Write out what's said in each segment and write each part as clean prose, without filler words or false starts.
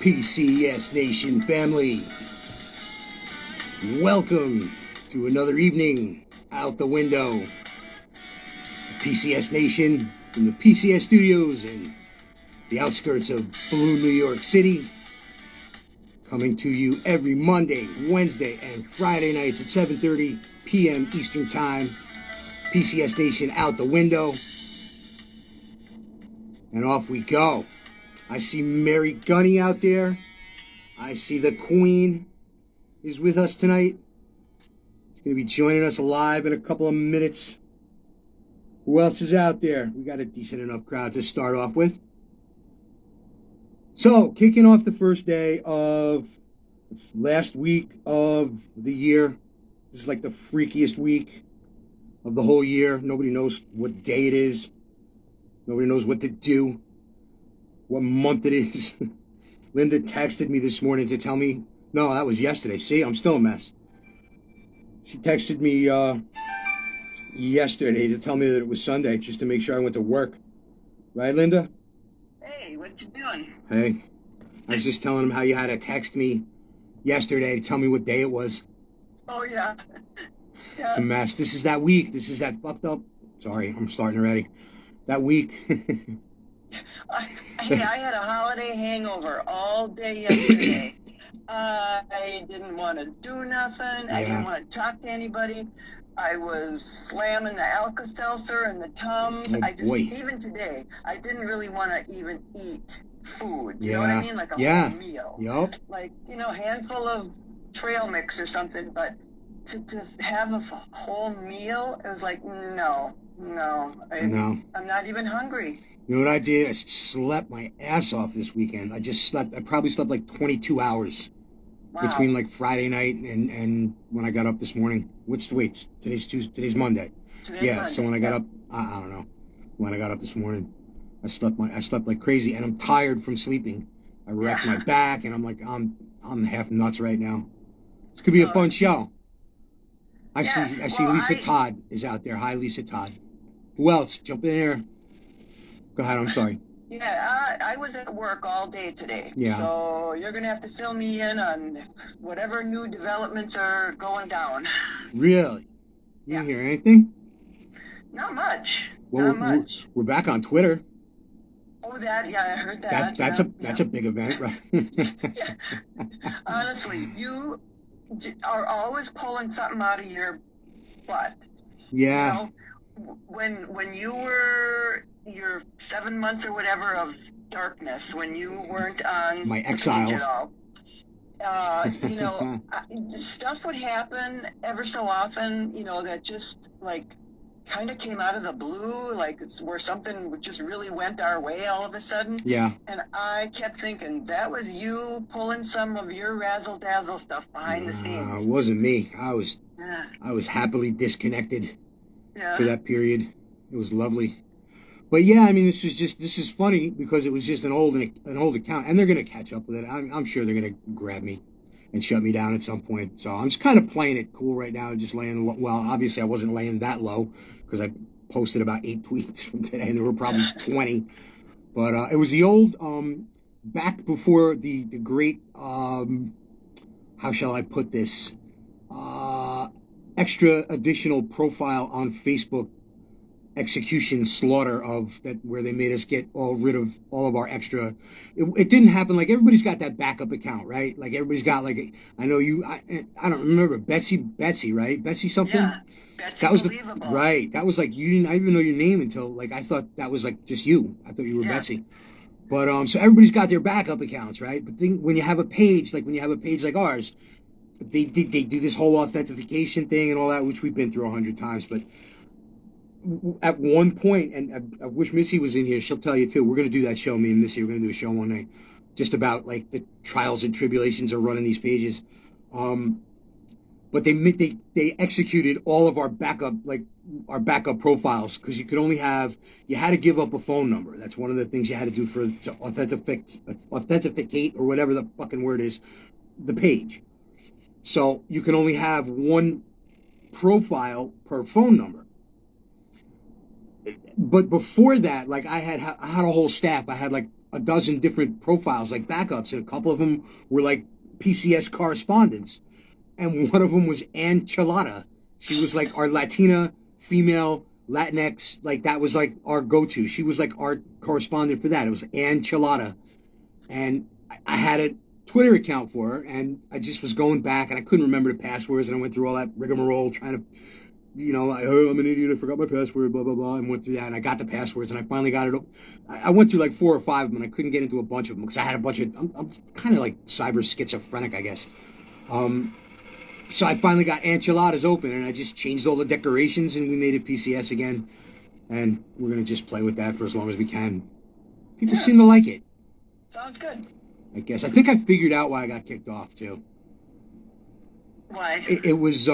PCS Nation family. Welcome to another evening out the window. PCS Nation from the PCS studios in the outskirts of Balloon, New York City. Coming to you every Monday, Wednesday, and Friday nights at 7:30 p.m. Eastern Time. PCS Nation out the window. And off we go. I see Mary Gunny out there. I see the Queen is with us tonight. She's going to be joining us live in a couple of minutes. Who else is out there? We got a decent enough crowd to start off with. So, kicking off the first day of last week of the year. This is like the freakiest week of the whole year. Nobody knows what day it is. Nobody knows what to do. What month it is. Linda texted me this morning to tell me, no, that was yesterday. See, I'm still a mess. She texted me yesterday to tell me that it was Sunday, just to make sure I went to work. Right, Linda? Hey, what you doing? Hey, I was just telling him how you had to text me yesterday to tell me what day it was. Oh, yeah. It's a mess. This is that week. This is that fucked up. Sorry, I'm starting already. That week. I had a holiday hangover all day yesterday. I didn't want to do nothing. Yeah. I didn't want to talk to anybody. I was slamming the Alka-Seltzer and the Tums. Oh, boy. Even today, I didn't really want to even eat food. You Yeah. know what I mean? Like a whole meal. Yup. Like, a handful of trail mix or something. But to have a whole meal, it was like, no. I'm not even hungry. You know what I did? I slept my ass off this weekend. I probably slept like 22 hours between like Friday night and when I got up this morning. Today's Monday. Monday. So when I got up, I don't know. When I got up this morning, I slept like crazy, and I'm tired from sleeping. I wrecked my back, and I'm half nuts right now. This could be a fun show. I see Lisa Todd is out there. Hi, Lisa Todd. Who else? Jump in here. Go ahead, I'm sorry. Yeah, I was at work all day today. Yeah. So you're going to have to fill me in on whatever new developments are going down. Really? You didn't hear anything? Not much. Well, Not much. We're back on Twitter. Oh, I heard that. That's a big event, right? Yeah. Honestly, you are always pulling something out of your butt. Yeah. When you were your 7 months or whatever of darkness, when you weren't on my exile, stuff would happen ever so often, that just like kind of came out of the blue, like it's where something just really went our way all of a sudden. Yeah. And I kept thinking that was you pulling some of your razzle dazzle stuff behind the scenes. It wasn't me. I was happily disconnected for that period. It was lovely. But yeah, I mean, this is funny because it was just an old account, and they're gonna catch up with it. I'm sure they're gonna grab me and shut me down at some point. So I'm just kind of playing it cool right now, just laying low. Well, obviously I wasn't laying that low because I posted about 8 tweets from today, and there were probably 20. But it was the old back before the great how shall I put this extra additional profile on Facebook execution slaughter of that, where they made us get rid of all of our extra. It didn't happen. Like, everybody's got that backup account, right? Like, everybody's got I know you. I don't remember Betsy, right? Betsy something. Yeah, Betsy. That was believable. Right. That was like, you didn't. I didn't even know your name until like I thought that was like just you. I thought you were Betsy. But so everybody's got their backup accounts, right? But when you have a page like ours, they do this whole authentication thing and all that, which we've been through 100 times, but. At one point, and I wish Missy was in here, she'll tell you too, we're going to do that show, me and Missy, we're going to do a show one night, just about like the trials and tribulations of running these pages. But they executed all of our backup profiles, because you had to give up a phone number. That's one of the things you had to do to authenticate, or whatever the fucking word is, the page. So you can only have one profile per phone number. But before that, like I had a whole staff. I had like a dozen different profiles, like backups, and a couple of them were like PCS correspondents, and one of them was Ancelada. She was like our Latina female Latinx, like that was like our go-to. She was like our correspondent for that. It was Ancelada, and I had a Twitter account for her, and I just was going back, and I couldn't remember the passwords, and I went through all that rigmarole trying to, I'm an idiot, I forgot my password, blah, blah, blah, and went through that, and I got the passwords, and I finally got it. I went through like 4 or 5 of them, and I couldn't get into a bunch of them, because I had a bunch of, I'm kind of like cyber schizophrenic, I guess. So I finally got Enchiladas open, and I just changed all the decorations, and we made it PCS again, and we're going to just play with that for as long as we can. People seem to like it. Sounds good. I guess. I think I figured out why I got kicked off, too. Why? It was,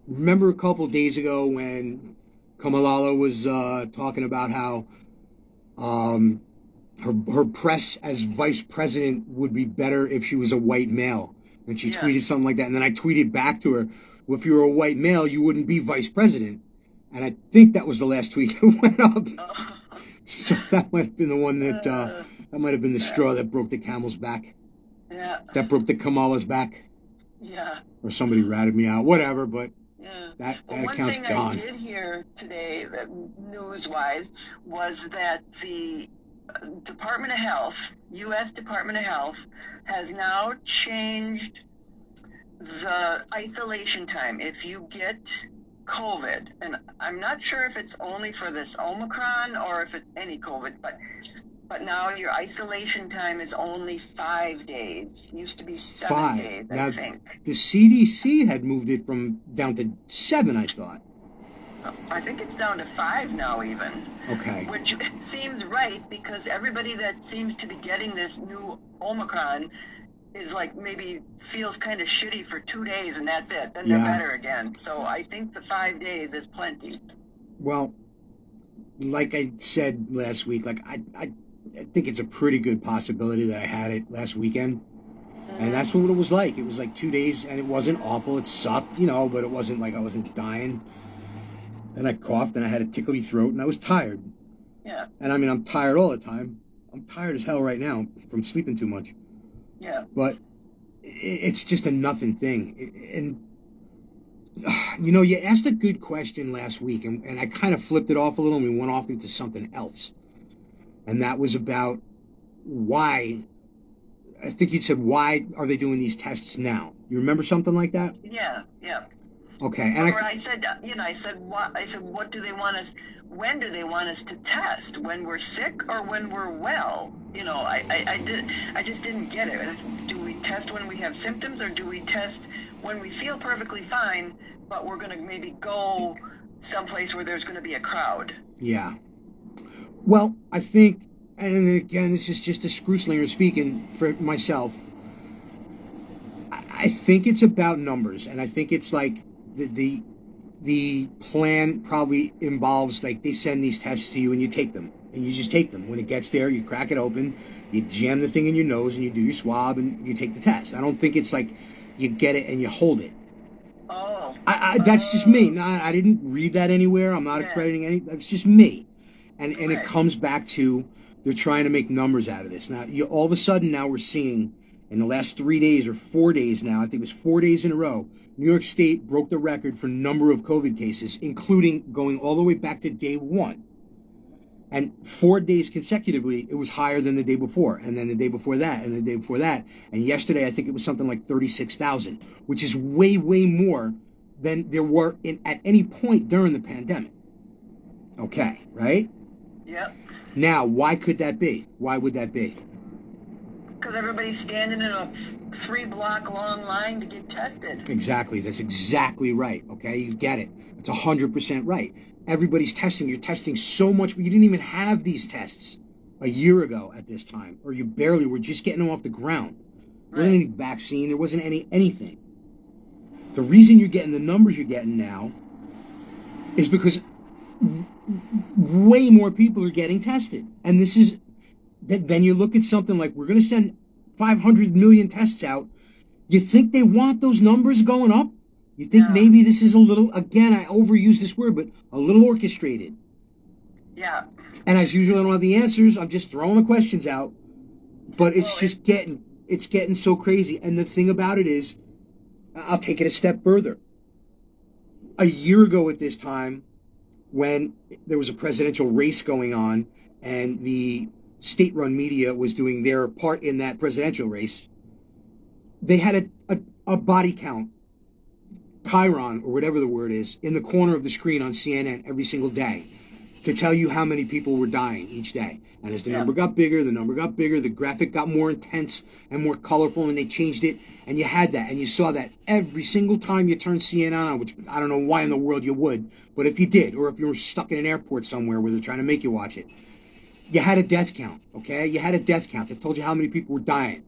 remember a couple days ago when Kamalala was talking about how her press as vice president would be better if she was a white male. And she tweeted something like that. And then I tweeted back to her, well, if you were a white male, you wouldn't be vice president. And I think that was the last tweet that went up. So that might have been the one that might have been the straw that broke the camel's back. Yeah. That broke the Kamala's back. Yeah. Or somebody ratted me out. Whatever, but that account's gone. One thing I did hear today, news-wise, was that the Department of Health, U.S. Department of Health, has now changed the isolation time. If you get COVID, and I'm not sure if it's only for this Omicron or if it's any COVID, but now your isolation time is only 5 days. It used to be 7 days, I think. The CDC had moved it down to 7, I thought. I think it's down to 5 now, even. Okay. Which seems right, because everybody that seems to be getting this new Omicron is like maybe feels kind of shitty for 2 days and that's it. Then they're better again. So I think the 5 days is plenty. Well, like I said last week, like I think it's a pretty good possibility that I had it last weekend. And that's what it was like. It was like 2 days, and it wasn't awful. It sucked, but it wasn't like I wasn't dying. And I coughed, and I had a tickly throat, and I was tired. Yeah. And I mean, I'm tired all the time. I'm tired as hell right now from sleeping too much. Yeah. But it's just a nothing thing. And, you asked a good question last week, and I kind of flipped it off a little, and we went off into something else. And that was about why, I think you said, why are they doing these tests now? You remember something like that? Yeah. Okay. And I said, what do they want us, when do they want us to test? When we're sick or when we're well? I just didn't get it. Do we test when we have symptoms, or do we test when we feel perfectly fine, but we're going to maybe go someplace where there's going to be a crowd? Yeah. Well, I think, and again, this is just a screw-slinger speaking for myself, I think it's about numbers, and I think it's like the plan probably involves, like, they send these tests to you and you take them, and you just take them. When it gets there, you crack it open, you jam the thing in your nose, and you do your swab, and you take the test. I don't think it's like you get it and you hold it. Oh. That's just me. No, I didn't read that anywhere. I'm not accrediting any. That's just me. And it comes back to they're trying to make numbers out of this. Now, all of a sudden, now we're seeing in the last 3 days or 4 days now, I think it was 4 days in a row, New York State broke the record for number of COVID cases, including going all the way back to day 1. And 4 days consecutively, it was higher than the day before, and then the day before that, and the day before that. And yesterday, I think it was something like 36,000, which is way, way more than there were at any point during the pandemic. Okay, right? Yep. Now, why could that be? Why would that be? Because everybody's standing in a 3-block long line to get tested. Exactly. That's exactly right. Okay, you get it. It's 100% right. Everybody's testing. You're testing so much. You didn't even have these tests a year ago at this time, or you barely were just getting them off the ground. There wasn't any vaccine. There wasn't anything. The reason you're getting the numbers you're getting now is because way more people are getting tested. And this is, then you look at something like, we're going to send 500 million tests out. You think they want those numbers going up? You think maybe this is a little, again, I overuse this word, but a little orchestrated. Yeah. And as usual, I don't have the answers. I'm just throwing the questions out. But it's Well, just getting so crazy. And the thing about it is, I'll take it a step further. A year ago at this time, when there was a presidential race going on and the state-run media was doing their part in that presidential race, they had a body count, chyron, or whatever the word is, in the corner of the screen on CNN every single day to tell you how many people were dying each day. And as the yeah. number got bigger, the graphic got more intense and more colorful, and they changed it. And you had that, and you saw that every single time you turned CNN on, which I don't know why in the world you would, but if you did, or if you were stuck in an airport somewhere where they're trying to make you watch it, you had a death count, okay? You had a death count that told you how many people were dying.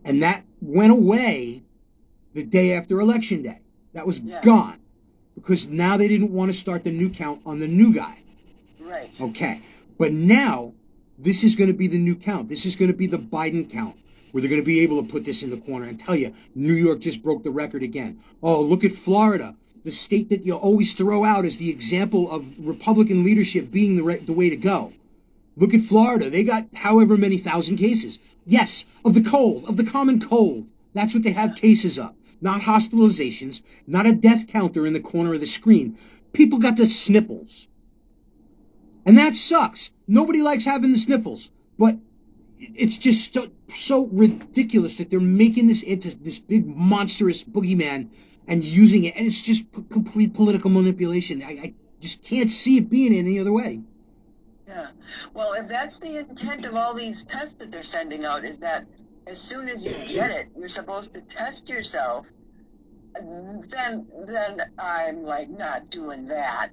And that went away the day after Election Day. That was Yeah. gone because now they didn't want to start the new count on the new guy. Right. Okay. But now this is going to be the new count. This is going to be the Biden count where they're going to be able to put this in the corner and tell you New York just broke the record again. Oh, look at Florida, the state that you always throw out as the example of Republican leadership being the way to go. Look at Florida. They got however many thousand cases. Yes, of the cold, of the common cold. That's what they have cases of. Not hospitalizations, not a death counter in the corner of the screen. People got the sniffles. And that sucks. Nobody likes having the sniffles. But it's just so ridiculous that they're making this into this big monstrous boogeyman and using it. And it's just complete political manipulation. I just can't see it being any other way. Yeah. Well, if that's the intent of all these tests that they're sending out, is that as soon as you get it, you're supposed to test yourself, then I'm like not doing that.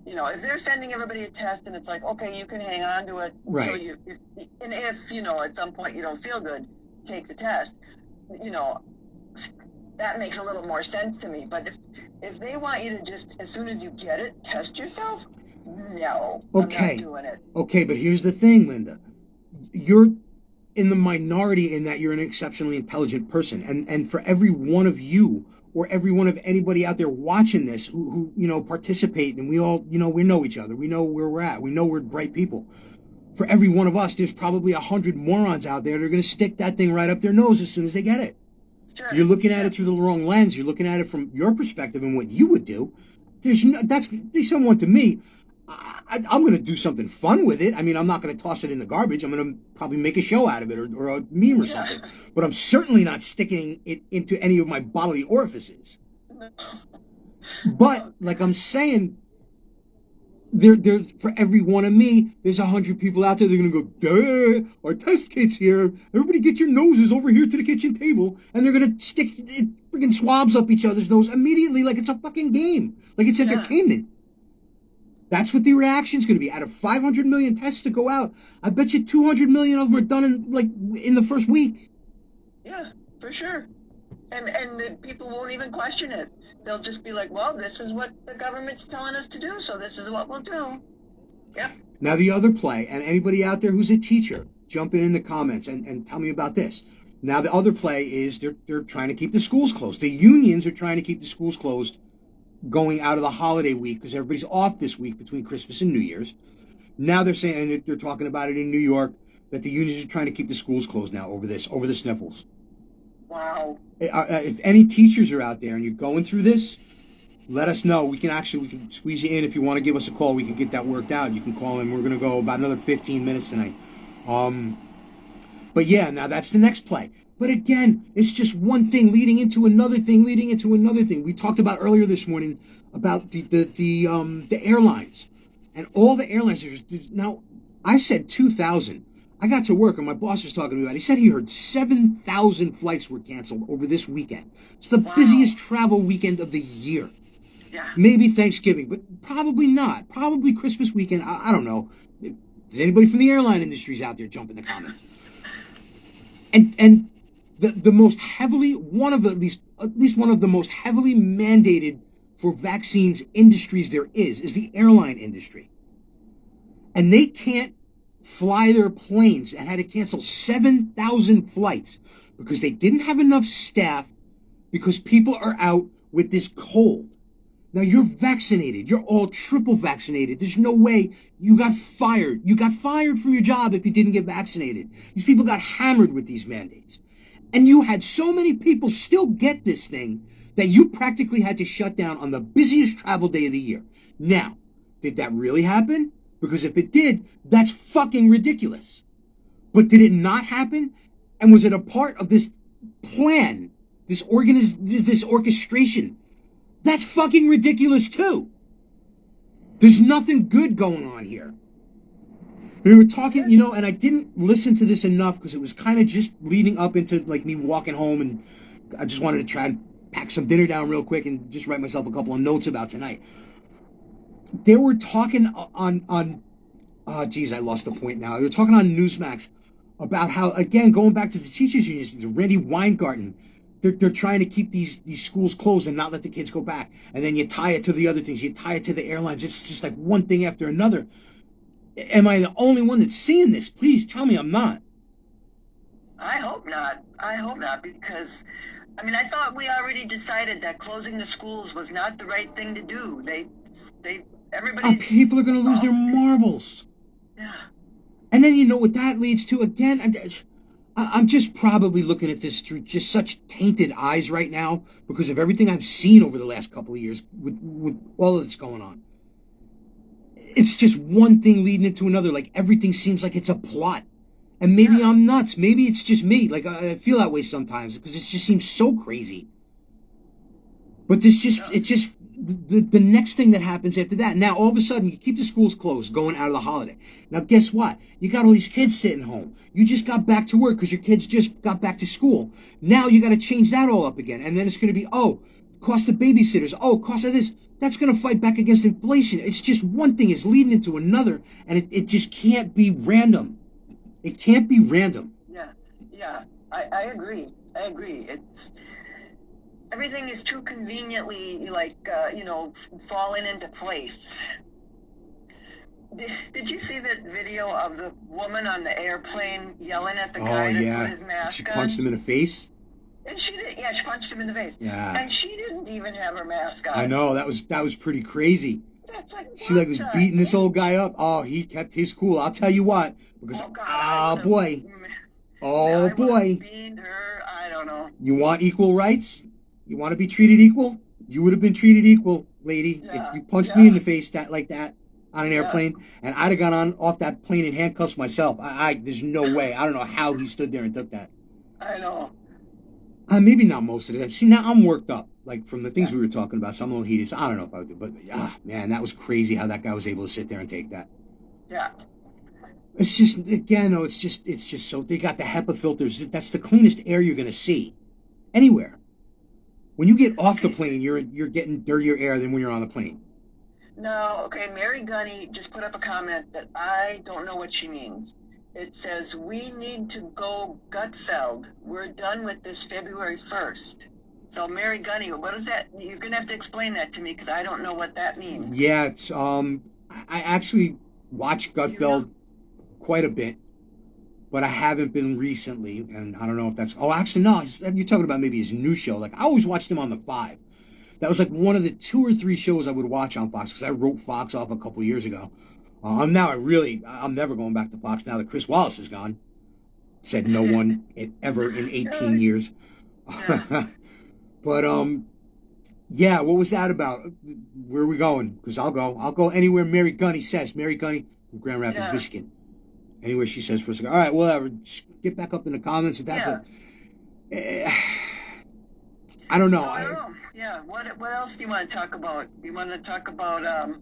If they're sending everybody a test and it's like, okay, you can hang on to it Right. until if at some point you don't feel good, take the test. That makes a little more sense to me. But if they want you to just as soon as you get it, test yourself, no, Okay. I'm not doing it. Okay, but here's the thing, Linda. You're in the minority in that you're an exceptionally intelligent person. And for every one of you or every one of anybody out there watching this who participate, and we all, we know each other. We know where we're at. We know we're bright people. For every one of us, there's probably 100 morons out there that are going to stick that thing right up their nose as soon as they get it. Sure. You're looking at it through the wrong lens. You're looking at it from your perspective and what you would do. That's someone to me. I'm going to do something fun with it. I mean, I'm not going to toss it in the garbage. I'm going to probably make a show out of it or a meme or something. But I'm certainly not sticking it into any of my bodily orifices. But like I'm saying, there's for every one of me, there's 100 people out there. They're going to go, duh, our test kit's here. Everybody get your noses over here to the kitchen table. And they're going to stick freaking swabs up each other's nose immediately like it's a fucking game. Like it's entertainment. That's what the reaction's going to be. Out of 500 million tests to go out, I bet you 200 million of them are done in the first week. Yeah, for sure. And the people won't even question it. They'll just be like, well, this is what the government's telling us to do, so this is what we'll do. Yep. Now the other play, and anybody out there who's a teacher, jump in the comments and tell me about this. Now the other play is they're trying to keep the schools closed. The unions are trying to keep the schools closed going out of the holiday week because everybody's off this week between Christmas and New Year's. Now they're saying, and they're talking about it in New York, that the unions are trying to keep the schools closed now over the sniffles. Wow. If any teachers are out there and you're going through this, let us know. We can squeeze you in. If you want to give us a call, we can get that worked out. You can call in. We're going to go about another 15 minutes tonight. But yeah, now that's the next play. But again, it's just one thing leading into another thing, leading into another thing. We talked about earlier this morning about the airlines and all the airlines. Now, I said 2,000. I got to work and my boss was talking to me about it. He said he heard 7,000 flights were canceled over this weekend. It's the busiest travel weekend of the year. Yeah. Maybe Thanksgiving, but probably not. Probably Christmas weekend. I don't know. Does anybody from the airline industries out there jump in the comments? And the most heavily, at least one of the most heavily mandated for vaccines industries there is the airline industry. And they can't fly their planes and had to cancel 7,000 flights because they didn't have enough staff because people are out with this cold. Now you're vaccinated. You're all triple vaccinated. There's no way you got fired. You got fired from your job if you didn't get vaccinated. These people got hammered with these mandates. And you had so many people still get this thing that you practically had to shut down on the busiest travel day of the year. Now, did that really happen? Because if it did, that's fucking ridiculous. But did it not happen? And was it a part of this plan, this orchestration? That's fucking ridiculous too. There's nothing good going on here. We were talking, and I didn't listen to this enough because it was kind of just leading up into like me walking home, and I just wanted to try and pack some dinner down real quick and just write myself a couple of notes about tonight. They were talking on oh geez, I lost the point now. They were talking on Newsmax about how, again, going back to the teachers unions, Randy Weingarten, they're trying to keep these schools closed and not let the kids go back. And then you tie it to the other things. You tie it to the airlines. It's just like one thing after another. Am I the only one that's seeing this? Please tell me I'm not. I hope not. I hope not, because, I mean, I thought we already decided that closing the schools was not the right thing to do. Everybody. People are going to lose their marbles. Yeah. And then you know what that leads to again. I'm just probably looking at this through just such tainted eyes right now because of everything I've seen over the last couple of years with all of this going on. It's just one thing leading into another. Like everything seems like it's a plot. And maybe I'm nuts. Maybe it's just me. Like I feel that way sometimes because it just seems so crazy. But the next thing that happens after that. Now, all of a sudden, you keep the schools closed going out of the holiday. Now, guess what? You got all these kids sitting home. You just got back to work because your kids just got back to school. Now you got to change that all up again. And then it's going to be, cost of babysitters. Cost of this. That's going to fight back against inflation. It's just one thing is leading into another, and it just can't be random. It can't be random. Yeah. I agree. Everything is too conveniently, falling into place. Did you see that video of the woman on the airplane yelling at the guy to put his mask on? She punched him in the face? And she did, she punched him in the face. Yeah. And she didn't even have her mask on. I know, that was pretty crazy. That's like, she was beating this old guy up. Oh, he kept his cool. I'll tell you what. Because, boy. Oh, boy. Her, I don't know. You want equal rights? You want to be treated equal? You would have been treated equal, lady. Yeah. If you punched me in the face like that on an airplane, and I'd have gone off that plane in handcuffs myself. There's no way. I don't know how he stood there and took that. I know. Maybe not most of them. See, now I'm worked up, like from the things we were talking about. So I'm a little heated. So I don't know if I would do, but man, that was crazy how that guy was able to sit there and take that. Yeah. It's just, again, though, it's just so, they got the HEPA filters. That's the cleanest air you're going to see anywhere. When you get off the plane, you're getting dirtier air than when you're on the plane. No, okay, Mary Gunny just put up a comment that I don't know what she means. It says, we need to go Gutfeld. We're done with this February 1st. So Mary Gunny, what is that? You're going to have to explain that to me because I don't know what that means. Yeah, it's, I actually watched Gutfeld quite a bit, but I haven't been recently, and I don't know if that's, actually, no, you're talking about maybe his new show. Like, I always watched him on the 5. That was like one of the 2 or 3 shows I would watch on Fox because I wrote Fox off a couple years ago. I'm never going back to Fox now that Chris Wallace is gone. Said no one ever in 18 years. But, yeah, what was that about? Where are we going? Because I'll go anywhere Mary Gunny says. Mary Gunny from Grand Rapids, Michigan. Anywhere she says for a second. All right, whatever. Just get back up in the comments with that. Yeah. But, I don't know. So I don't know. Yeah. What else do you want to talk about? You want to talk about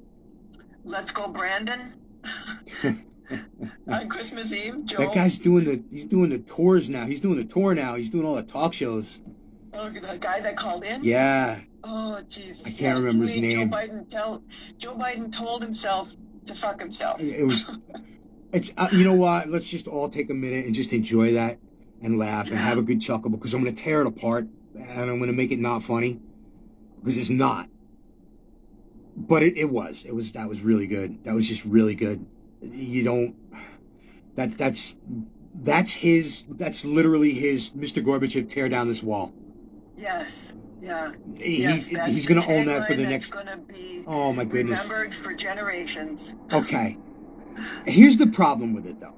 Let's Go Brandon on Christmas Eve? Joe? That guy's doing the tours now. He's doing the tour now. He's doing all the talk shows. Oh, the guy that called in? Yeah. Oh, Jesus. I can't remember his name. Joe Biden told himself to fuck himself. It's you know what? Let's just all take a minute and just enjoy that and laugh and have a good chuckle because I'm going to tear it apart and I'm going to make it not funny because it's not. But that was really good. That was just really good. That's literally his Mr. Gorbachev tear down this wall. Yes. Yeah. Yes, that's He's the going to own that for tagline the that's next. going to be Oh my goodness. remembered for generations. Okay. Here's the problem with it though.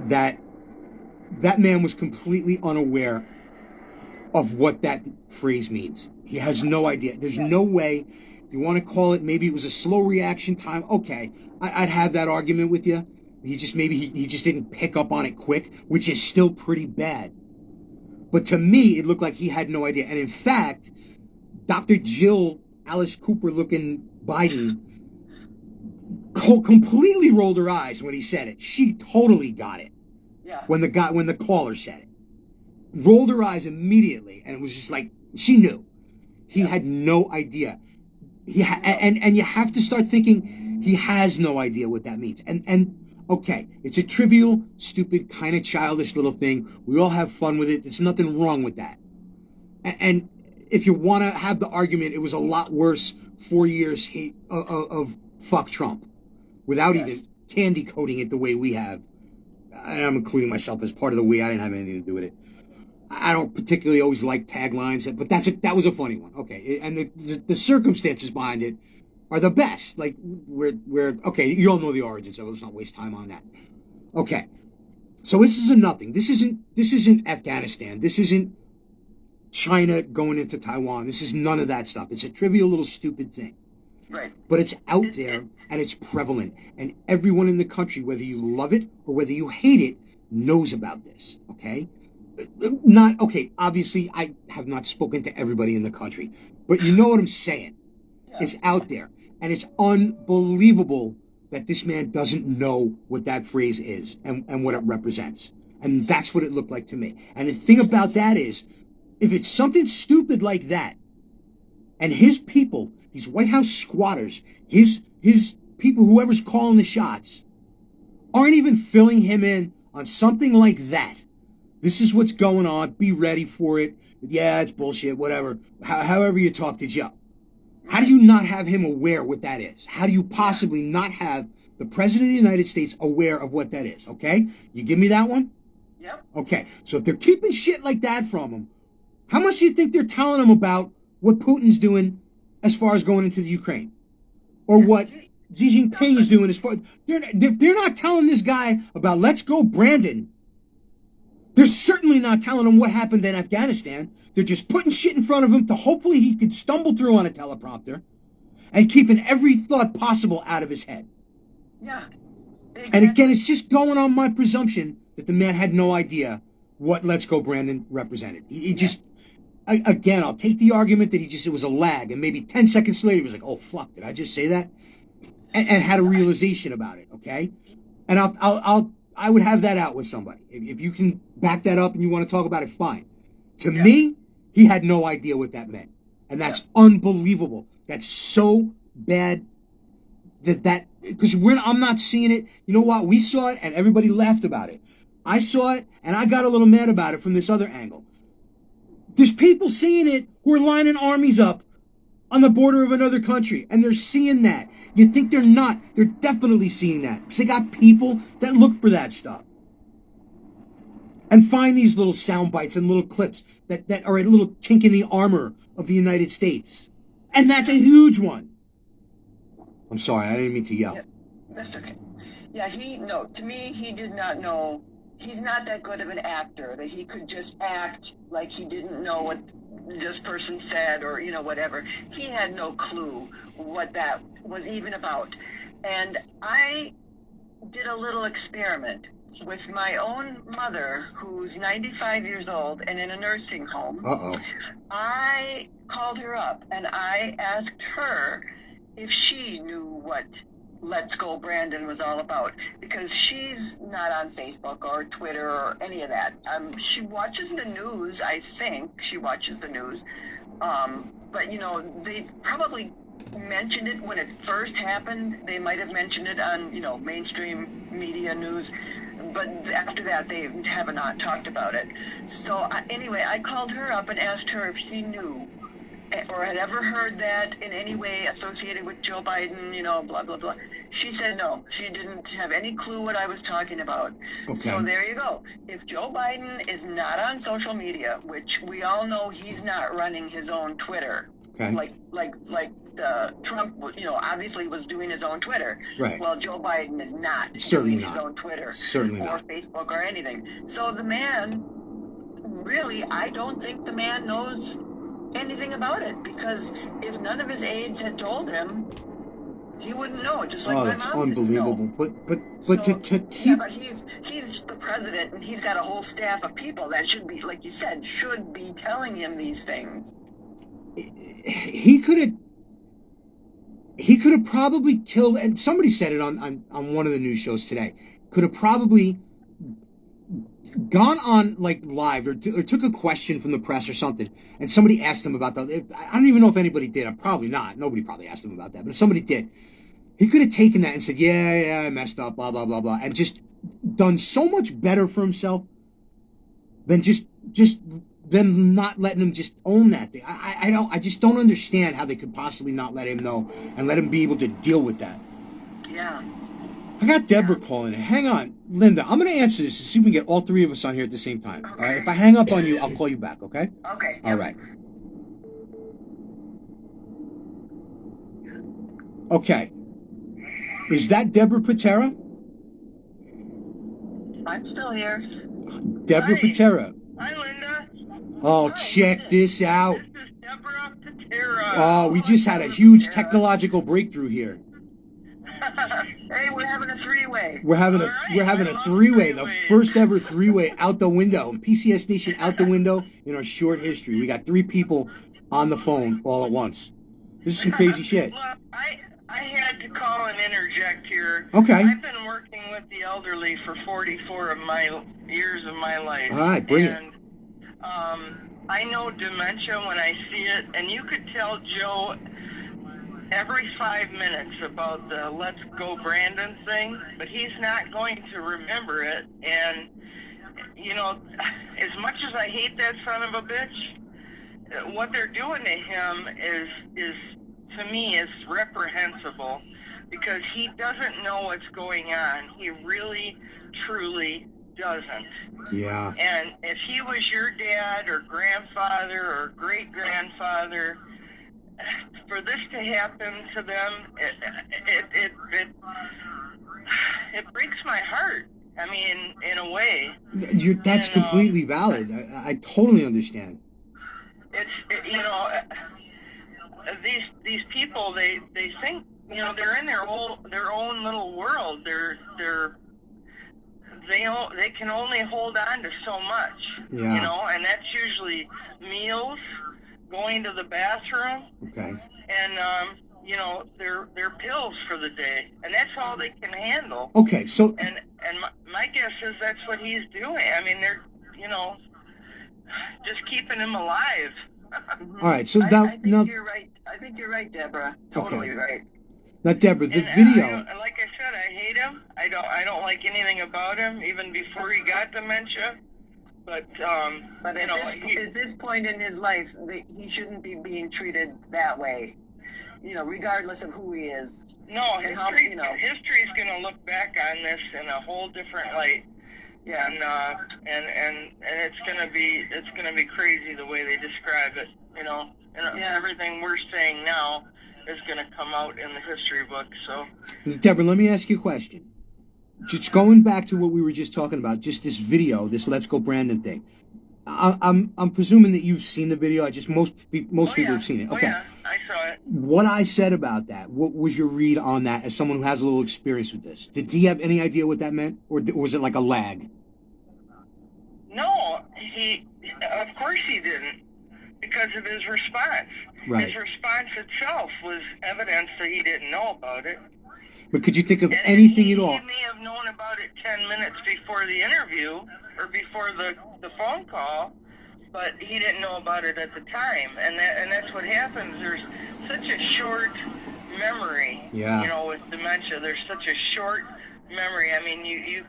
That man was completely unaware of what that phrase means. He has no idea. There's Yes. no way. You want to call it, maybe it was a slow reaction time. Okay, I'd have that argument with you. He just didn't pick up on it quick, which is still pretty bad. But to me, it looked like he had no idea. And in fact, Dr. Jill Alice Cooper looking Biden completely rolled her eyes when he said it. She totally got it. Yeah. When the caller said it, rolled her eyes immediately, and it was just like she knew. He had no idea. And you have to start thinking he has no idea what that means. And okay, it's a trivial, stupid, kind of childish little thing. We all have fun with it. There's nothing wrong with that. And if you want to have the argument, it was a lot worse 4 years of fuck Trump without even candy coating it the way we have. And I'm including myself as part of the we. I didn't have anything to do with it. I don't particularly always like taglines, but that was a funny one. Okay, and the circumstances behind it are the best. Like we're okay. You all know the origins, so let's not waste time on that. Okay, so this is a nothing. This isn't Afghanistan. This isn't China going into Taiwan. This is none of that stuff. It's a trivial little stupid thing. Right. But it's out there and it's prevalent, and everyone in the country, whether you love it or whether you hate it, knows about this. Okay. Not okay. Obviously, I have not spoken to everybody in the country, but you know what I'm saying. Yeah. It's out there, and it's unbelievable that this man doesn't know what that phrase is and what it represents. And that's what it looked like to me. And the thing about that is, if it's something stupid like that, and his people, these White House squatters, his people, whoever's calling the shots, aren't even filling him in on something like that. This is what's going on. Be ready for it. Yeah, it's bullshit, whatever. However you talk to Joe. How do you not have him aware what that is? How do you possibly not have the President of the United States aware of what that is? Okay? You give me that one? Yep. Okay. So if they're keeping shit like that from him, how much do you think they're telling him about what Putin's doing as far as going into the Ukraine? Or what Xi Jinping is doing as far... They're not telling this guy about let's go Brandon. They're certainly not telling him what happened in Afghanistan. They're just putting shit in front of him to hopefully he could stumble through on a teleprompter and keeping every thought possible out of his head. Yeah. Exactly. And again, it's just going on my presumption that the man had no idea what Let's Go Brandon represented. He just, again, I'll take the argument that it was a lag, and maybe 10 seconds later he was like, oh, fuck, did I just say that? And had a realization about it, okay? And I would have that out with somebody. If you can back that up and you want to talk about it, fine. To me, he had no idea what that meant. And that's unbelievable. That's so bad because I'm not seeing it. You know what? We saw it and everybody laughed about it. I saw it and I got a little mad about it from this other angle. There's people seeing it who are lining armies up on the border of another country, and they're seeing that. You think they're not. They're definitely seeing that. Because they got people that look for that stuff. And find these little sound bites and little clips that are a little chink in the armor of the United States. And that's a huge one. I'm sorry, I didn't mean to yell. Yeah, that's okay. Yeah, to me, he did not know. He's not that good of an actor that he could just act like he didn't know what this person said or, whatever. He had no clue what that was even about. And I did a little experiment with my own mother, who's 95 years old and in a nursing home. Uh-oh. I called her up and I asked her if she knew what Let's Go Brandon was all about, because she's not on Facebook or Twitter or any of that. She watches the news. I think she watches the news. But they probably mentioned it when it first happened. They might have mentioned it on, mainstream media news. But after that, they have not talked about it. So anyway, I called her up and asked her if she knew or had ever heard that in any way associated with Joe Biden, blah, blah, blah. She said no. She didn't have any clue what I was talking about. Okay. So there you go. If Joe Biden is not on social media, which we all know he's not running his own Twitter, okay. like Trump, obviously was doing his own Twitter. Right. Well, Joe Biden is not Certainly doing not. his own Twitter Certainly or not. Facebook or anything. So the man, really, I don't think the man knows anything about it, because if none of his aides had told him, he wouldn't know. Just like my that's mom unbelievable. didn't know. But So, to keep. yeah, but he's the president, and he's got a whole staff of people that should be, like you said, should be telling him these things. He could have probably killed, and somebody said it on one of the news shows today. Could have probably gone on like live or took a question from the press or something, and somebody asked him about that. I don't even know if anybody did. I'm probably not. Nobody probably asked him about that. But if somebody did, he could have taken that and said, "Yeah, I messed up, blah blah blah blah," and just done so much better for himself than just them not letting him just own that thing. I just don't understand how they could possibly not let him know and let him be able to deal with that. Yeah. I got Deborah calling in. Hang on, Linda. I'm going to answer this to see if we can get all three of us on here at the same time. Okay. All right. If I hang up on you, I'll call you back. Okay. Okay. All right. Okay. Is that Deborah Patera? I'm still here. Deborah Hi. Patera. Hi, Linda. Oh, Hi, check Linda. this out. This is Deborah Patera. Oh, we just had a huge technological breakthrough here. Hey, we're having a three-way. We're having All we're right, having I a love three-way, the three-ways. first ever three-way out the window. PCS Nation out the window in our short history. We got three people on the phone all at once. This is some crazy shit. Look, I had to call and interject here. Okay. I've been working with the elderly for 44 of my years of my life. All right, bring it. And I know dementia when I see it, and you could tell Joe every 5 minutes about the Let's Go Brandon thing, but he's not going to remember it. And, as much as I hate that son of a bitch, what they're doing to him is to me, is reprehensible, because he doesn't know what's going on. He really, truly doesn't. Yeah. And if he was your dad or grandfather or great-grandfather, for this to happen to them, it breaks my heart. I mean, in a way. That's completely valid. I totally understand. These people, they think, they're in their own little world. They can only hold on to so much. Yeah. And that's usually meals, going to the bathroom, Okay. and their pills for the day, and that's all they can handle. Okay. So. And my guess is that's what he's doing. I mean, they're just keeping him alive. All right. So I think you're right. I think you're right, Deborah. Totally right. Now, Deborah, the And video. Like I said, I hate him. I don't like anything about him, even before he got dementia. But at this point in his life, he shouldn't be being treated that way. Regardless of who he is. No, history's going to look back on this in a whole different light. Yeah. And it's gonna be crazy the way they describe it. Everything we're saying now is gonna come out in the history book. So, Deborah, let me ask you a question. Just going back to what we were just talking about, just this video, this "Let's Go Brandon" thing. I'm presuming that you've seen the video. Most people have seen it. Okay. Oh, yeah, I saw it. What I said about that, what was your read on that as someone who has a little experience with this? Did he have any idea what that meant, or was it like a lag? No, of course he didn't, because of his response. Right. His response itself was evidence that he didn't know about it. But could you think of anything at all? He may have known about it 10 minutes before the interview or before the phone call, but he didn't know about it at the time. And that's what happens. There's such a short memory. Yeah. With dementia, there's such a short memory. I mean, you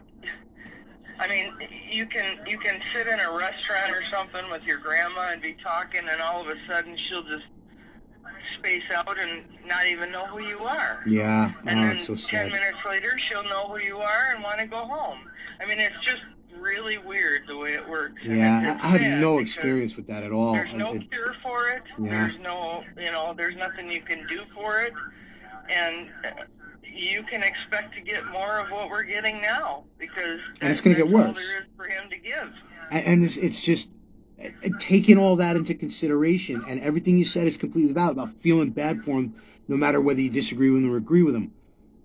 can sit in a restaurant or something with your grandma and be talking, and all of a sudden she'll just space out and not even know who you are. Yeah. And Oh, then it's so 10 sad. minutes later, she'll know who you are and want to go home. I mean, it's just really weird the way it works. And Yeah, it's I have sad no because experience with that at all. there's no cure for it. Yeah. There's no, there's nothing you can do for it. And you can expect to get more of what we're getting now because And it's going to get worse. That's all there is for him to give. And it's just taking all that into consideration, and everything you said is completely valid about feeling bad for him, no matter whether you disagree with him or agree with him.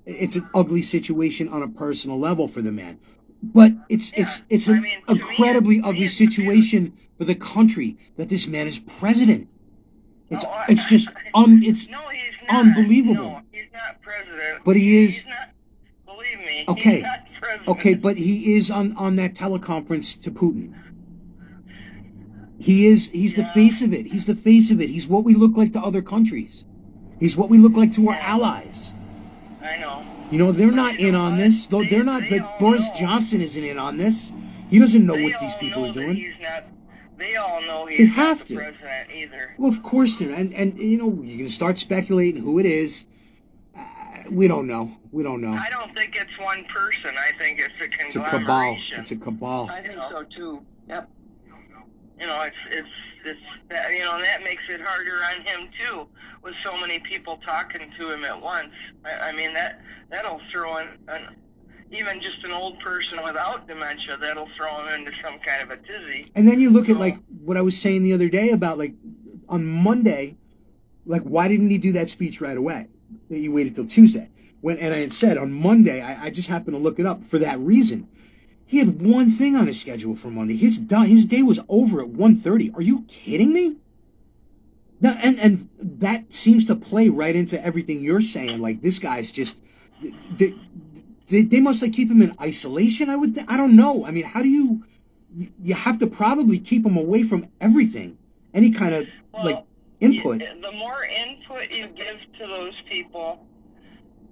It's an ugly situation on a personal level for the man, but it's an incredibly ugly situation for the country that this man is president. It's just no, he's not. unbelievable. No, he's not president. But he is. He's not. Believe me. Okay. He's not president. Okay, but he is on that teleconference to Putin. He's the face of it. He's the face of it. He's what we look like to other countries. He's what we look like to our allies. I know. They're not in on this. Though they're not. But Boris Johnson isn't in on this. He doesn't know what these people are doing. They all know he's not the president either. Well, of course they're. And you can start speculating who it is. We don't know. I don't think it's one person. I think it's a It's a cabal. conglomeration. It's a cabal. I think so too. Yep. It's that makes it harder on him too, with so many people talking to him at once. I mean that'll throw in even just an old person without dementia, that'll throw him into some kind of a tizzy. And then you look at like what I was saying the other day about like on Monday, like why didn't he do that speech right away? He waited till Tuesday. And I had said on Monday, I just happened to look it up for that reason. He had one thing on his schedule for Monday. His day was over at 1:30. Are you kidding me? Now, and that seems to play right into everything you're saying. Like this guy's just they must like keep him in isolation. I don't know. I mean, how do you have to probably keep him away from everything, any kind of input. The more input you give to those people,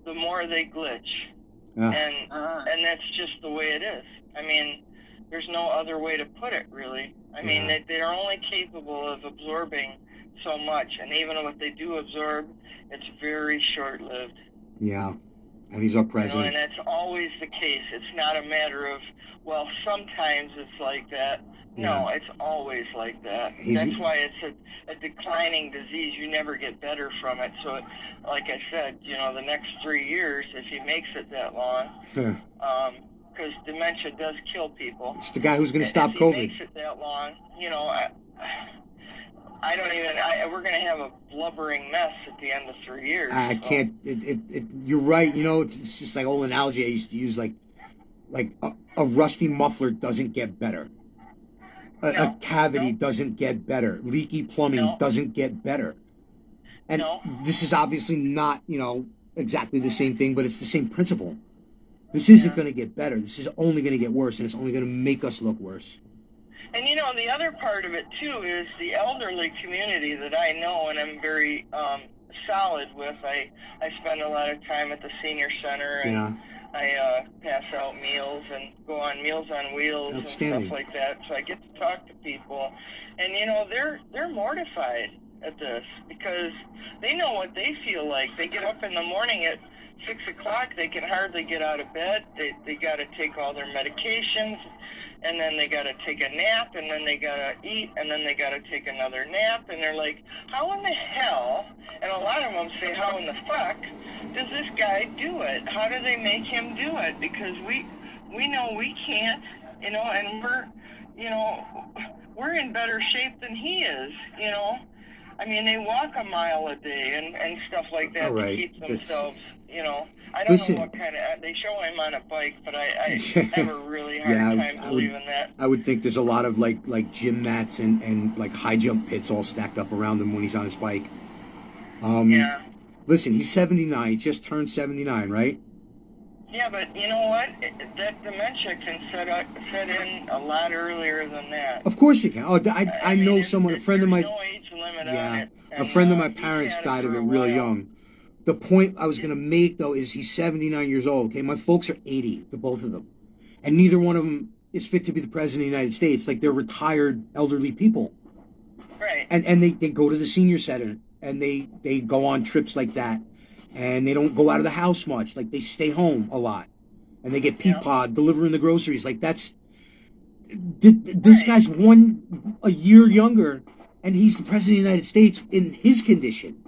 the more they glitch. And that's just the way it is. I mean, there's no other way to put it, really. I mean, they're only capable of absorbing so much, and even what they do absorb, it's very short-lived. Yeah, and he's our president. And that's always the case. It's not a matter of, well, sometimes it's like that. No, it's always like that. That's why it's a declining disease. You never get better from it. So, like I said, the next 3 years, if he makes it that long, because dementia does kill people. It's the guy who's going to stop COVID. If he makes it that long, I don't even. We're going to have a blubbering mess at the end of 3 years. I can't. You're right. It's just like old analogy I used to use. Like a rusty muffler doesn't get better. A cavity doesn't get better. Leaky plumbing doesn't get better. And this is obviously not, exactly the same thing, but it's the same principle. This isn't going to get better. This is only going to get worse, and it's only going to make us look worse. And, the other part of it, too, is the elderly community that I know and I'm very solid with. I spend a lot of time at the senior center, and I pass out meals and go on Meals on Wheels and stuff like that. So I get to talk to people, and they're mortified at this because they know what they feel like. They get up in the morning at 6 o'clock. They can hardly get out of bed. They got to take all their medications, and then they got to take a nap, and then they got to eat, and then they got to take another nap, and they're like, how in the hell? And a lot of them say, how in the fuck does this guy do it? How do they make him do it? Because we know we can't, and we're in better shape than he is, I mean, they walk a mile a day and stuff like that to keep themselves, I don't know what kind of, they show him on a bike, but I have a really hard time believing that. I would think there's a lot of like gym mats and like high jump pits all stacked up around him when he's on his bike. Listen, he's 79. He just turned 79, right? Yeah, but you know what? That dementia can set in a lot earlier than that. Of course you can. Oh, I know someone, a friend of my... There's no age limit on it. A friend of my parents died of it real young. The point I was going to make, though, is he's 79 years old, okay? My folks are 80, the both of them. And neither one of them is fit to be the president of the United States. Like, they're retired elderly people. Right. And they go to the senior center and they go on trips like that, and they don't go out of the house much. Like they stay home a lot, and they get Peapod delivering the groceries. Like this guy's a year younger, and he's the president of the United States in his condition.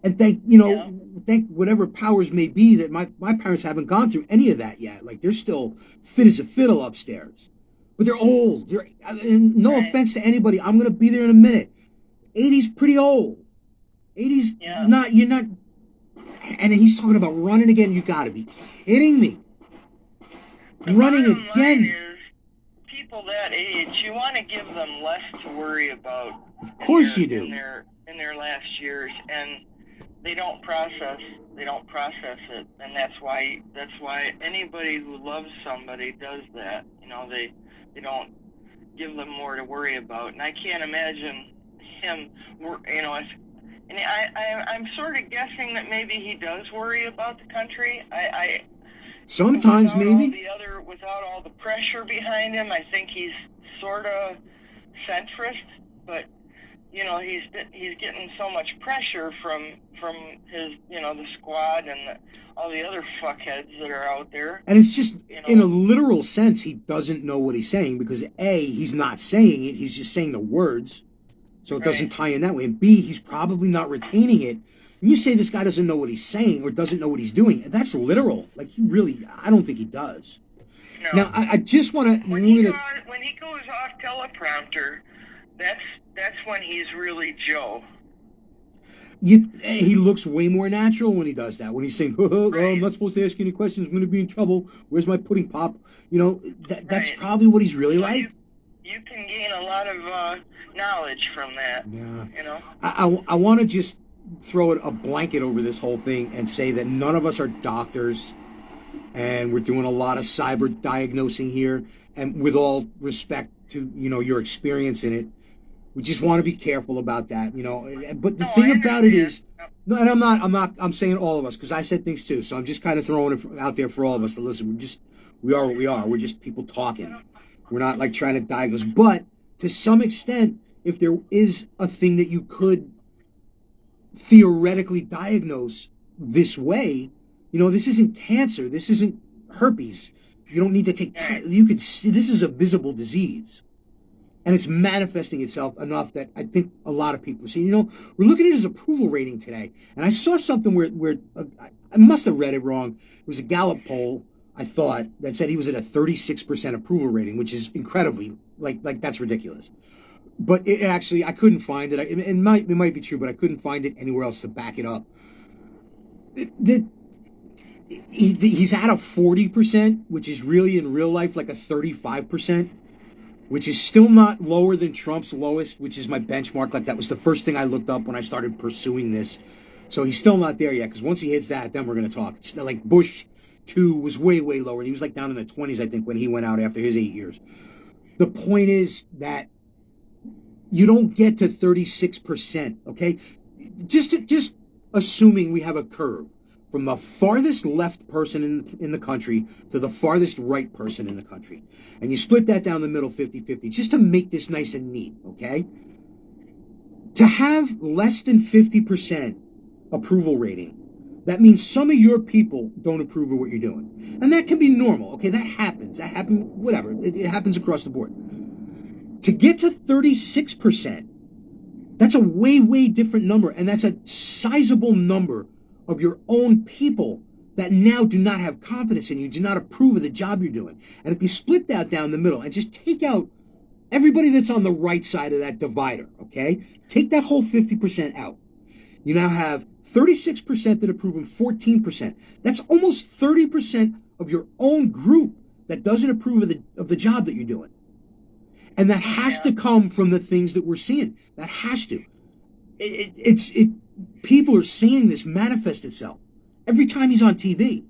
And thank whatever powers may be that my parents haven't gone through any of that yet. Like they're still fit as a fiddle upstairs, but they're old. And no offense to anybody, I'm gonna be there in a minute. 80's pretty old. 80's not. You're not. And he's talking about running again. You got to be kidding me. Running again. Is people that age, you want to give them less to worry about. Of course you do. In their last years, and they don't process it, and that's why anybody who loves somebody does that. They don't give them more to worry about, and I can't imagine him. And I'm sort of guessing that maybe he does worry about the country. Sometimes maybe. Without all the pressure behind him, I think he's sort of centrist, but he's getting so much pressure from his the squad and all the other fuckheads that are out there. And it's just in a literal sense, he doesn't know what he's saying because A, he's not saying it; he's just saying the words, so it doesn't tie in that way. And B, he's probably not retaining it. When you say this guy doesn't know what he's saying or doesn't know what he's doing, that's literal. Like I don't think he does. No. Now, I just want to. When he goes off teleprompter, that's when he's really Joe. He looks way more natural when he does that. When he's saying, I'm not supposed to ask any questions. I'm going to be in trouble. Where's my pudding pop? That's probably what he's really like. You can gain a lot of knowledge from that. Yeah. I want to just throw a blanket over this whole thing and say that none of us are doctors. And we're doing a lot of cyber diagnosing here. And with all respect to, your experience in it, we just want to be careful about that, But the thing about it is, no, and I'm saying all of us, because I said things too. So I'm just kind of throwing it out there for all of us to listen. We are what we are. We're just people talking. We're not like trying to diagnose. But to some extent, if there is a thing that you could theoretically diagnose this way, this isn't cancer. This isn't herpes. You don't need to take. You could see this is a visible disease, and it's manifesting itself enough that I think a lot of people are seeing. We're looking at his approval rating today, and I saw something where I must have read it wrong. It was a Gallup poll, I thought, that said he was at a 36% approval rating, which is incredibly like that's ridiculous. But it actually, I couldn't find it. It might be true, but I couldn't find it anywhere else to back it up. He's at a 40%, which is really in real life like a 35%, which is still not lower than Trump's lowest, which is my benchmark. Like that was the first thing I looked up when I started pursuing this. So he's still not there yet, because once he hits that, then we're going to talk. It's like Bush 2 was way, way lower. He was like down in the 20s, I think, when he went out after his 8 years. The point is that you don't get to 36%, okay? Just assuming we have a curve from the farthest left person in the country to the farthest right person in the country. And you split that down the middle 50-50, just to make this nice and neat, okay? To have less than 50% approval rating, that means some of your people don't approve of what you're doing. And that can be normal, okay? That happens. Whatever. It happens across the board. To get to 36%, that's a way, way different number. And that's a sizable number of your own people that now do not have confidence in you, do not approve of the job you're doing. And if you split that down the middle and just take out everybody that's on the right side of that divider, okay? Take that whole 50% out. You now have 36% that approve and 14%. That's almost 30% of your own group that doesn't approve of the job that you're doing. And that has to come from the things that we're seeing. That has to. People are seeing this manifest itself every time he's on TV.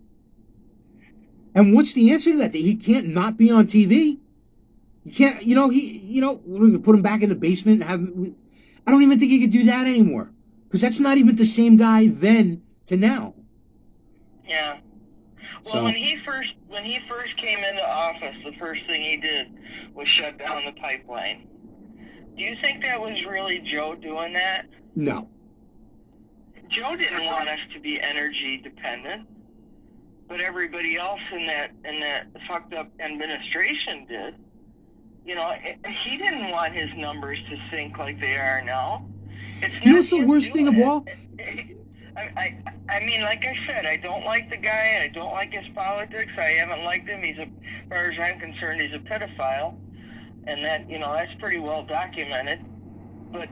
And what's the answer to that? That he can't not be on TV? You can't, we could put him back in the basement and have him. I don't even think he could do that anymore. Because that's not even the same guy then to now. Yeah. Well, when he first came into office, the first thing he did was shut down the pipeline. Do you think that was really Joe doing that? No. Joe didn't want us to be energy dependent, but everybody else in that fucked up administration did. You know, he didn't want his numbers to sink like they are now. It's You know not what's the him worst thing doing of all? I mean, like I said, I don't like the guy. I don't like his politics. I haven't liked him. As far as I'm concerned, he's a pedophile, and that, you know, that's pretty well documented. But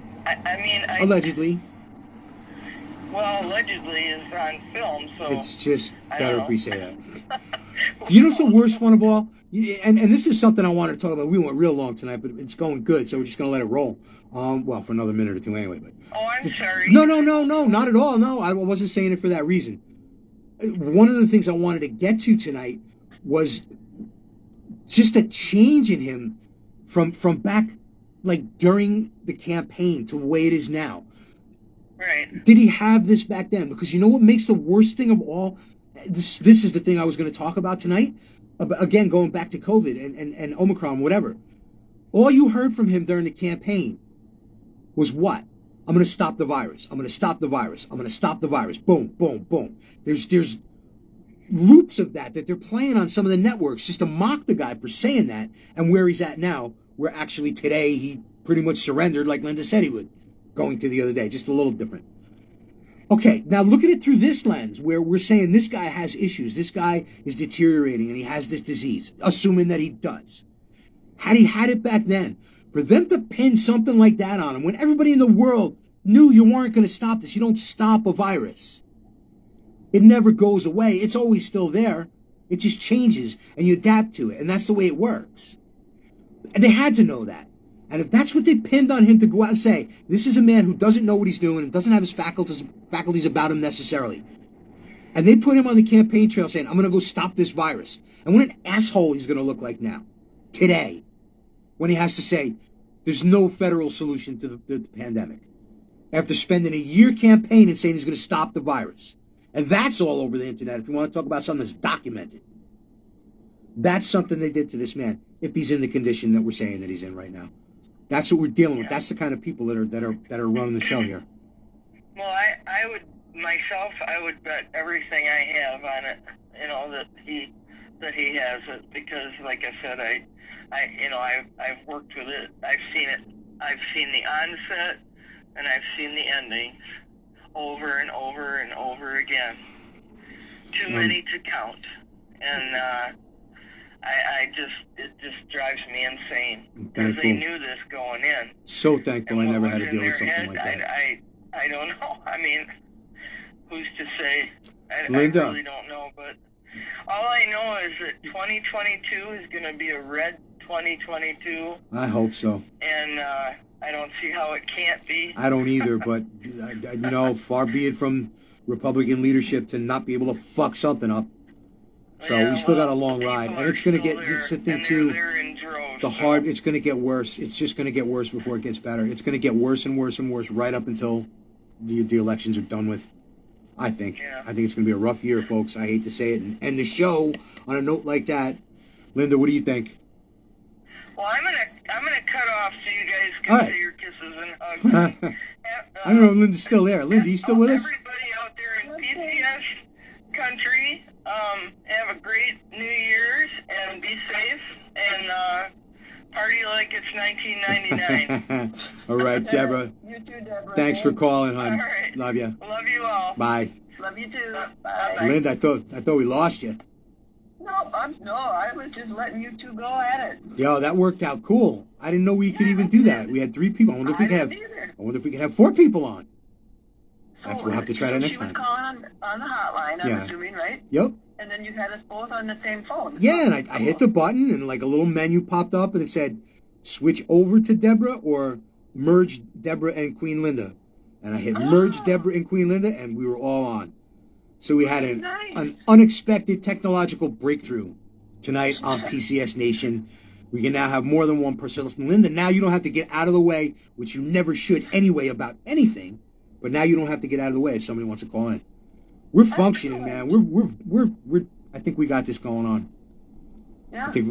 Allegedly. Well, allegedly is on film, so It's just I better don't if we know. say that. You know what's the worst one of all? And this is something I wanted to talk about. We went real long tonight, but it's going good, so we're just going to let it roll. Well, for another minute or two anyway. But Oh, I'm sorry. No, not at all. No, I wasn't saying it for that reason. One of the things I wanted to get to tonight was just a change in him from back, like during the campaign to the way it is now. Right. Did he have this back then? Because you know what makes the worst thing of all? This is the thing I was going to talk about tonight. Again, going back to COVID and Omicron, whatever. All you heard from him during the campaign was what? I'm going to stop the virus. I'm going to stop the virus. I'm going to stop the virus. Boom, boom, boom. There's loops of that they're playing on some of the networks just to mock the guy for saying that, and where he's at now, where actually today he pretty much surrendered like Linda said he would, going to the other day, just a little different. Okay, now look at it through this lens, where we're saying this guy has issues, this guy is deteriorating, and he has this disease, assuming that he does. Had he had it back then, for them to pin something like that on him, when everybody in the world knew you weren't going to stop this, you don't stop a virus. It never goes away. It's always still there. It just changes, and you adapt to it, and that's the way it works. And they had to know that. And if that's what they pinned on him to go out and say, this is a man who doesn't know what he's doing and doesn't have his faculties about him necessarily. And they put him on the campaign trail saying, I'm going to go stop this virus. And what an asshole he's going to look like now, today, when he has to say, there's no federal solution to the pandemic. After spending a year campaigning saying he's going to stop the virus. And that's all over the internet if you want to talk about something that's documented. That's something they did to this man, if he's in the condition that we're saying that he's in right now. That's what we're dealing with. That's the kind of people that are running the show here. Well, I would bet everything I have on it, you know, that he has it, because like I said, I've worked with it. I've seen it. I've seen the onset and I've seen the endings over and over and over again. Too many to count. And it just drives me insane. Because they knew this going in. So thankful I never had to deal with something like that. I don't know. I mean, who's to say? Linda. I really don't know. But all I know is that 2022 is going to be a red 2022. I hope so. And I don't see how it can't be. I don't either, but, you know, far be it from Republican leadership to not be able to fuck something up. So Yeah, we still got a well, long ride, and people it's going to are get, still just the there, thing and too, they're in droves, it's going to get worse. It's just going to get worse before it gets better. It's going to get worse and worse and worse right up until the elections are done with, I think. Yeah. I think it's going to be a rough year, folks. I hate to say it. And end the show on a note like that. Linda, what do you think? Well, I'm gonna cut off so you guys can All right. say your kisses and hugs. I don't know if Linda's still there. Linda, you still with us? Everybody out there in PCS country, have a great New Year's and be safe and party like it's 1999. All right, Deborah. You too, Deborah. Thanks for calling, hon. All right. Love you. Love you all. Bye. Love you too. Bye. Bye. Linda, I thought we lost you. No, I was just letting you two go at it. Yo, that worked out cool. I didn't know we could even do that. We had 3 people. I wonder if we could have 4 people on. We'll have to try that next She was time. calling on the hotline, I'm Yeah. assuming, right? Yep. And then you had us both on the same phone. Yeah, and I hit the button, and like a little menu popped up, and it said, switch over to Deborah or merge Deborah and Queen Linda. And I hit merge Deborah and Queen Linda, and we were all on. So we had an unexpected technological breakthrough tonight on PCS Nation. We can now have more than one person listening. Linda, now you don't have to get out of the way, which you never should anyway about anything. But now you don't have to get out of the way if somebody wants to call in. We're functioning, man. We're I think we got this going on. Yeah. I think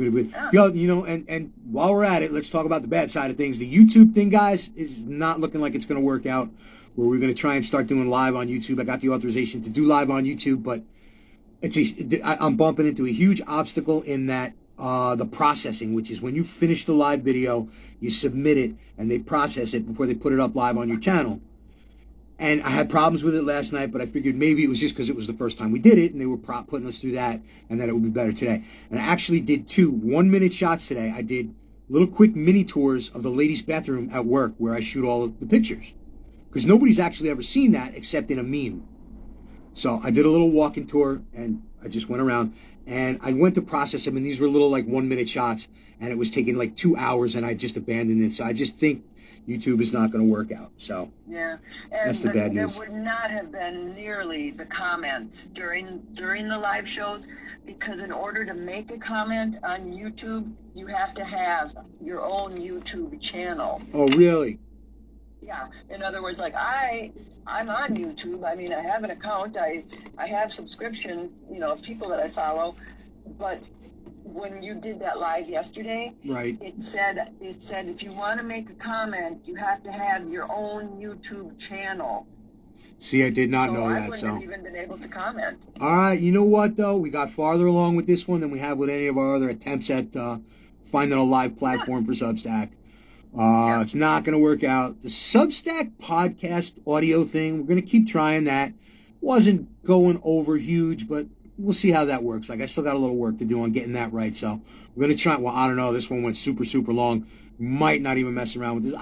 Yo, you know, and while we're at it, let's talk about the bad side of things. The YouTube thing, guys, is not looking like it's going to work out. where we're going to try and start doing live on YouTube. I got the authorization to do live on YouTube, but I'm bumping into a huge obstacle in that the processing, which is when you finish the live video, you submit it, and they process it before they put it up live on your channel. And I had problems with it last night, but I figured maybe it was just because it was the first time we did it, and they were putting us through that, and that it would be better today. And I actually did 2 1-minute shots today. I did little quick mini tours of the ladies' bathroom at work where I shoot all of the pictures. Because nobody's actually ever seen that except in a meme. So I did a little walking tour, and I just went around, and I went to process them, and these were little like 1-minute shots, and it was taking like 2 hours, and I just abandoned it. So I just think YouTube is not going to work out. So yeah, and that's the bad news. There would not have been nearly the comments during the live shows, because in order to make a comment on YouTube, you have to have your own YouTube channel. Oh, really? Yeah. In other words, like I'm on YouTube. I mean, I have an account. I have subscriptions, of people that I follow, but when you did that live yesterday, right, it said if you want to make a comment, you have to have your own YouTube channel. See, I did not know I that. wouldn't have even been able to comment. All right, you know what though? We got farther along with this one than we have with any of our other attempts at finding a live platform for Substack. It's not going to work out. The Substack podcast audio thing, we're going to keep trying that. Wasn't going over huge, but we'll see how that works. Like, I still got a little work to do on getting that right. So we're going to try. Well, I don't know. This one went super, super long. Might not even mess around with this.